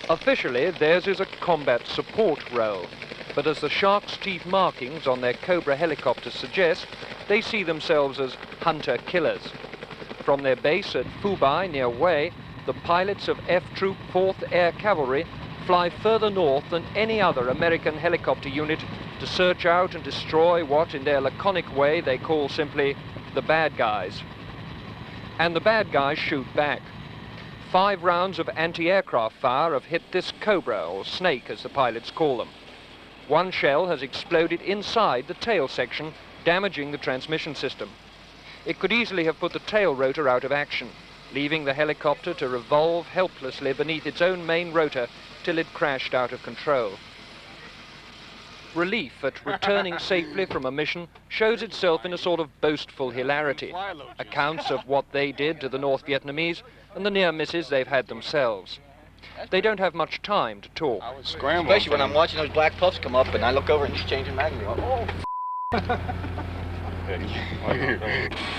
Officially, theirs is a combat support role, but as the Shark's teeth markings on their Cobra helicopters suggest, they see themselves as hunter-killers. From their base at Fubai near Wei, the pilots of F Troop 4th Air Cavalry fly further north than any other American helicopter unit to search out and destroy what, in their laconic way, they call simply the bad guys. And the bad guys shoot back. 5 rounds of anti-aircraft fire have hit this Cobra, or Snake as the pilots call them. 1 shell has exploded inside the tail section, damaging the transmission system. It could easily have put the tail rotor out of action, leaving the helicopter to revolve helplessly beneath its own main rotor till it crashed out of control. Relief at returning safely from a mission shows itself in a sort of boastful hilarity, accounts of what they did to the North Vietnamese and the near misses they've had themselves. They don't have much time to talk. I was scrambling. Especially when I'm watching those black puffs come up and I look over and he's changing magazine. Oh,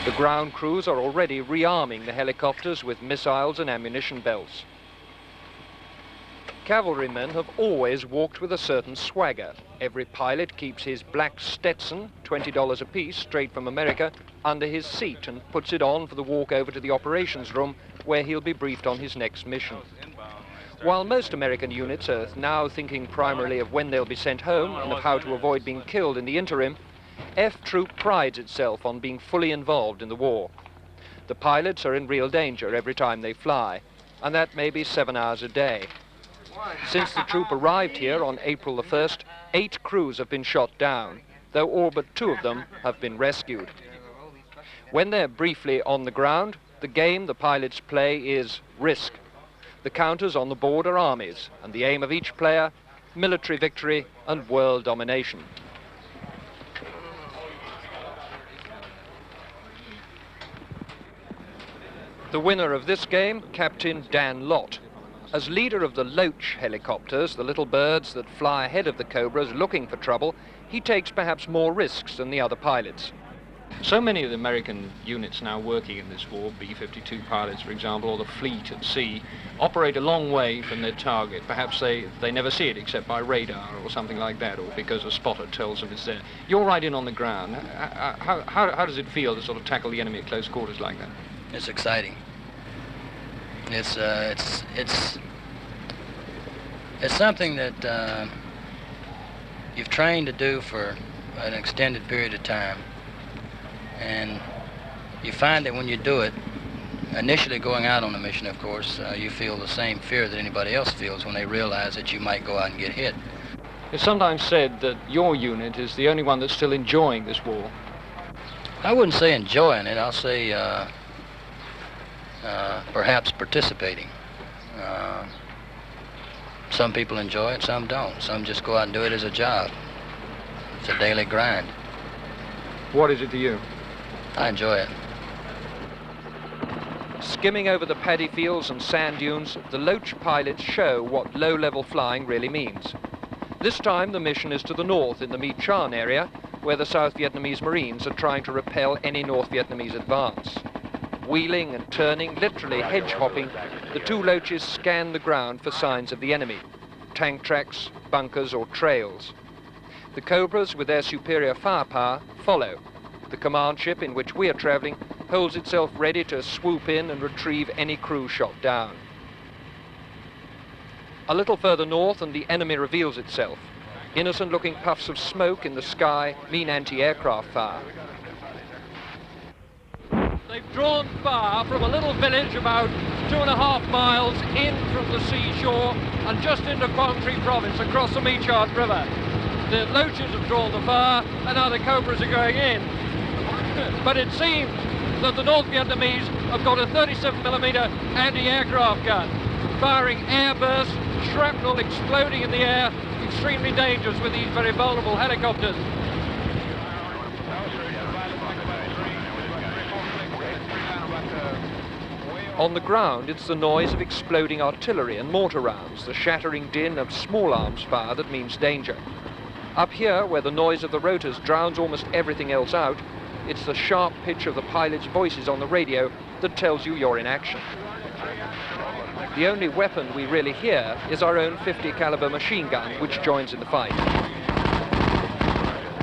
The ground crews are already rearming the helicopters with missiles and ammunition belts. Cavalrymen have always walked with a certain swagger. Every pilot keeps his black Stetson, $20 apiece, straight from America, under his seat and puts it on for the walk over to the operations room where he'll be briefed on his next mission. While most American units are now thinking primarily of when they'll be sent home and of how to avoid being killed in the interim, F Troop prides itself on being fully involved in the war. The pilots are in real danger every time they fly, and that may be 7 hours a day. Since the troop arrived here on April the 1st, 8 crews have been shot down, though all but 2 of them have been rescued. When they're briefly on the ground, the game the pilots play is risk. The counters on the board are armies, and the aim of each player, military victory and world domination. The winner of this game, Captain Dan Lott. As leader of the Loach helicopters, the little birds that fly ahead of the Cobras looking for trouble, he takes perhaps more risks than the other pilots. So many of the American units now working in this war, B-52 pilots, for example, or the fleet at sea, operate a long way from their target. Perhaps they never see it except by radar or something like that, or because a spotter tells them it's there. You're right in on the ground. How does it feel to sort of tackle the enemy at close quarters like that? It's exciting. It's something that you've trained to do for an extended period of time, and you find that when you do it, initially going out on a mission, of course, you feel the same fear that anybody else feels when they realize that you might go out and get hit. It's sometimes said that your unit is the only one that's still enjoying this war. I wouldn't say enjoying it, I'll say perhaps participating. Some people enjoy it, some don't. Some just go out and do it as a job. It's a daily grind. What is it to you? I enjoy it. Skimming over the paddy fields and sand dunes, the Loach pilots show what low-level flying really means. This time the mission is to the north in the My Chan area, where the South Vietnamese Marines are trying to repel any North Vietnamese advance. Wheeling and turning, literally hedge-hopping, the 2 Loaches scan the ground for signs of the enemy, tank tracks, bunkers or trails. The Cobras, with their superior firepower, follow. The command ship in which we are travelling holds itself ready to swoop in and retrieve any crew shot down. A little further north and the enemy reveals itself. Innocent-looking puffs of smoke in the sky mean anti-aircraft fire. They've drawn fire from a little village about 2.5 miles in from the seashore and just into Quang Tri province across the My Chan River. The Loaches have drawn the fire and now the Cobras are going in. But it seems that the North Vietnamese have got a 37mm anti-aircraft gun, firing airbursts, shrapnel exploding in the air, extremely dangerous with these very vulnerable helicopters. On the ground, it's the noise of exploding artillery and mortar rounds, the shattering din of small arms fire that means danger. Up here, where the noise of the rotors drowns almost everything else out, it's the sharp pitch of the pilots' voices on the radio that tells you you're in action. The only weapon we really hear is our own 50 caliber machine gun, which joins in the fight.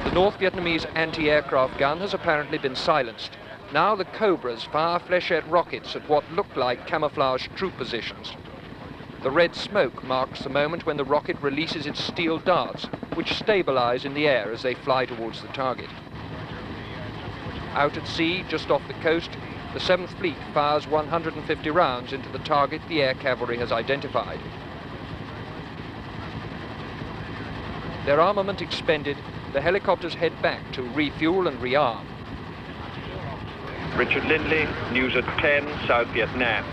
The North Vietnamese anti-aircraft gun has apparently been silenced. Now the Cobras fire flechette rockets at what look like camouflaged troop positions. The red smoke marks the moment when the rocket releases its steel darts, which stabilize in the air as they fly towards the target. Out at sea, just off the coast, the 7th Fleet fires 150 rounds into the target the Air Cavalry has identified. Their armament expended, the helicopters head back to refuel and rearm. Richard Lindley, news at 10, South Vietnam.